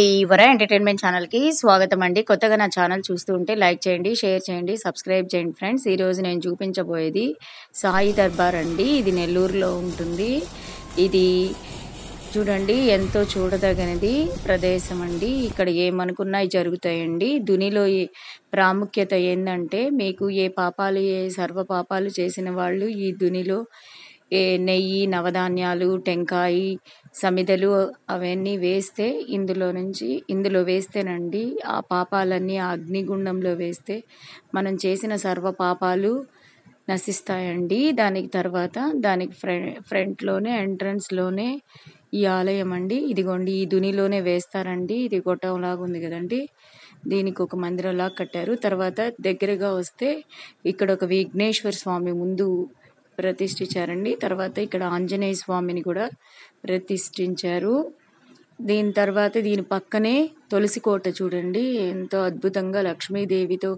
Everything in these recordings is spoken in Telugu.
ఈవర ఎంటర్టైన్మెంట్ ఛానల్కి స్వాగతం అండి. కొత్తగా నా ఛానల్ చూస్తూ ఉంటే లైక్ చేయండి, షేర్ చేయండి, సబ్స్క్రైబ్ చేయండి ఫ్రెండ్స్. ఈరోజు నేను చూపించబోయేది సాయి దర్బార్ అండి. ఇది నెల్లూరులో ఉంటుంది. ఇది చూడండి ఎంతో చూడదగినది ప్రదేశం అండి. ఇక్కడ ఏమనుకున్నాయి జరుగుతాయండి. దునిలో ప్రాముఖ్యత ఏంటంటే మీకు ఏ సర్వ పాపాలు చేసిన వాళ్ళు ఈ దునిలో నెయ్యి, నవధాన్యాలు, టెంకాయ, సమిదలు అవన్నీ వేస్తే ఇందులో వేస్తేనండి ఆ పాపాలన్నీ ఆ అగ్నిగుండంలో వేస్తే మనం చేసిన సర్వ పాపాలు నశిస్తాయండి. దానికి ఫ్రంట్లోనే ఎంట్రన్స్లోనే ఈ ఆలయం అండి. ఇదిగోండి ఈ దునిలోనే వేస్తారండి. ఇది గొట్టంలాగా ఉంది కదండి. దీనికి ఒక మందిరంలాగా కట్టారు. తర్వాత దగ్గరగా వస్తే ఇక్కడ ఒక విఘ్నేశ్వర స్వామి ముందు ప్రతిష్ఠించారండి. తర్వాత ఇక్కడ ఆంజనేయ స్వామిని కూడా ప్రతిష్ఠించారు. దీని పక్కనే తులసి కోట చూడండి ఎంతో అద్భుతంగా లక్ష్మీదేవితో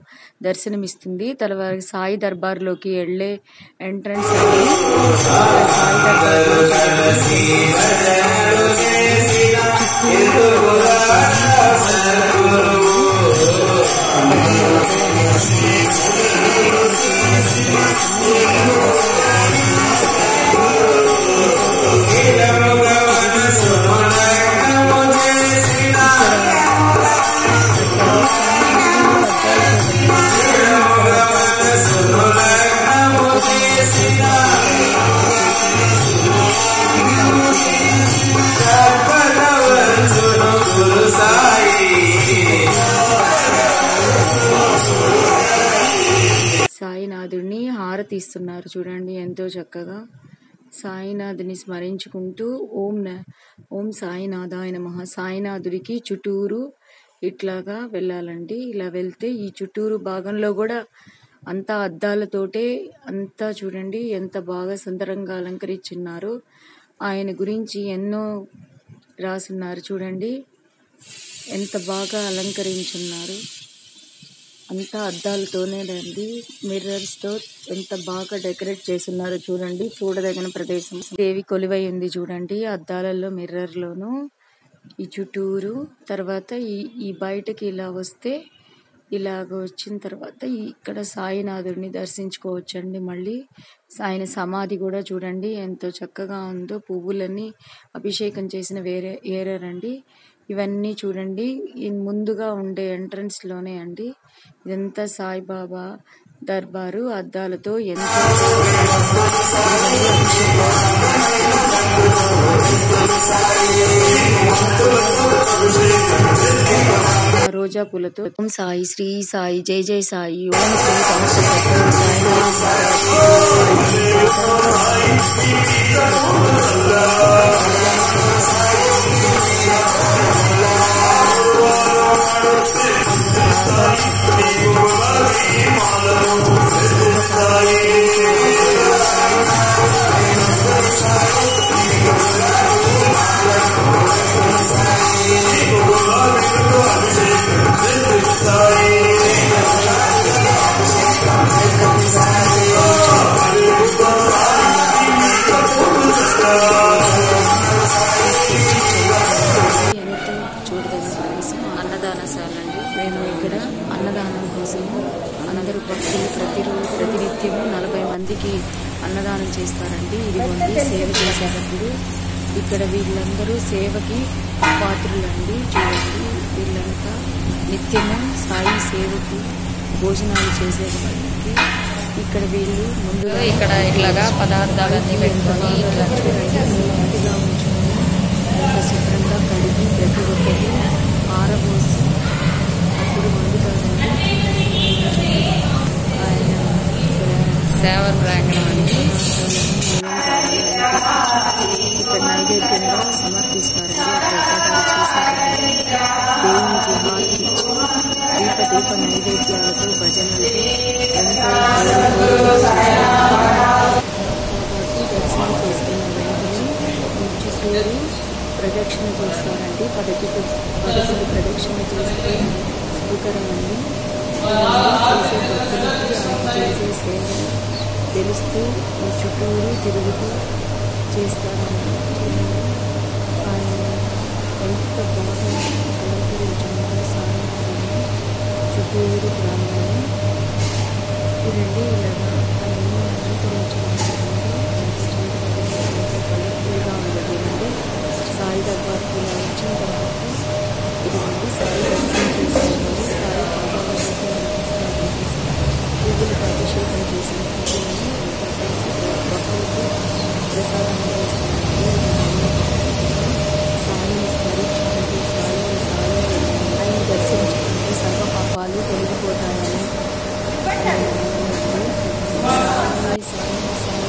దర్శనమిస్తుంది. తర్వాత సాయి దర్బార్లోకి వెళ్ళే ఎంట్రన్స్ సాయి సాయినాథుడిని హారతి ఇస్తున్నారు చూడండి ఎంతో చక్కగా. సాయినాథుని స్మరించుకుంటూ ఓం సాయినాథాయ నమః. సాయినాథుడికి చుట్టూరు ఇట్లాగా వెళ్ళాలండి. ఇలా వెళ్తే ఈ చుట్టూరు భాగంలో కూడా అంతా అద్దాలతోటే అంతా చూడండి ఎంత బాగా సుందరంగా అలంకరించున్నారు. ఆయన గురించి ఎన్నో రాసున్నారు చూడండి ఎంత బాగా అలంకరించున్నారు. అంతా అద్దాలతోనే అండి, మిర్రర్స్ తో ఎంత బాగా డెకరేట్ చేస్తున్నారు చూడండి. చూడదగిన ప్రదేశం. దేవి కొలువై ఉంది చూడండి అద్దాలలో మిర్రర్లోను ఈ చుట్టూరు. తర్వాత ఈ బయటకి ఇలా వస్తే ఇలాగ వచ్చిన తర్వాత ఇక్కడ సాయినాథుడిని దర్శించుకోవచ్చండి. మళ్ళీ ఆయన సమాధి కూడా చూడండి ఎంతో చక్కగా ఉందో. పువ్వులన్నీ అభిషేకం చేసిన ఏరారండి. ఇవన్నీ చూడండి ముందుగా ఉండే ఎంట్రన్స్ లోనే అండి. ఇదంతా సాయిబాబా దర్బారు అద్దాలతో ఎంతో రోజా పూలతో ఓం సాయి, శ్రీ సాయి, జై జై సాయి, ఓం శ్రీ అన్నదానశాల అండి. మేము ఇక్కడ అన్నదానం కోసము అందరూ భక్తులు ప్రతినిత్యము 40 మందికి అన్నదానం చేస్తారండి. ఇదిగోండి సేవ చేసేటప్పుడు ఇక్కడ వీళ్ళందరూ సేవకి పాత్రులండి. చూడండి వీళ్ళంతా నిత్యము సాయి సేవకు భోజనాలు చేసేవాళ్ళండి. ఇక్కడ వీళ్ళు ముందుగా ఇక్కడ ఇట్లాగా పదార్థాలన్నీ పెట్టుకొని ఇట్లా చూడండి నీట్గా ఉంచుకొని శుభ్రంగా కడిగి ప్రతి ఒక్కటి ఆరబోసి అప్పుడు వండుతారండి. ఆయన సేవ ప్రాంగణం అండి. ఇక్కడ నైవేద్యంగా సమర్పిస్తారండి. దేవునికి దీప నైవేద్యాలతో భజనలతో ఎంతో దర్శనం చేసుకున్న వెంటనే చుట్టూరు ప్రదక్షిణ చేస్తారండి. 10 ప్రదక్షిణ చేస్తే శుభకరం అండి. చేసే భక్తులకి ఆయన చేసే సేవ తెలుస్తూ ఈ చుట్టూరు తిరుగుతూ చేస్తారండి. ఆయన ఎంత బాగా దేవుడి ప్రాంగణం చూడండి. ఇలాగా అన్ని అలంకరించబడింది. కలర్ఫుల్గా ఉంది చూడండి. సాయి దర్బార్కి ఇలా వచ్చిన తర్వాత ఇదిగోండి సాయి దర్శనం చేసుకోవాలి. సాయి పాదాలకి నమస్కారం చేసి పువ్వులకి అభిషేకం చేసిన పువ్వులను భక్తులకు ప్రసాదంగా ఇస్తామండి. సాయిని స్మరించుకుంటూ సాయిని దర్శించుకుంటే సర్వ పాపాలు తొలగిపోతాయని సాయి సాయి సాయి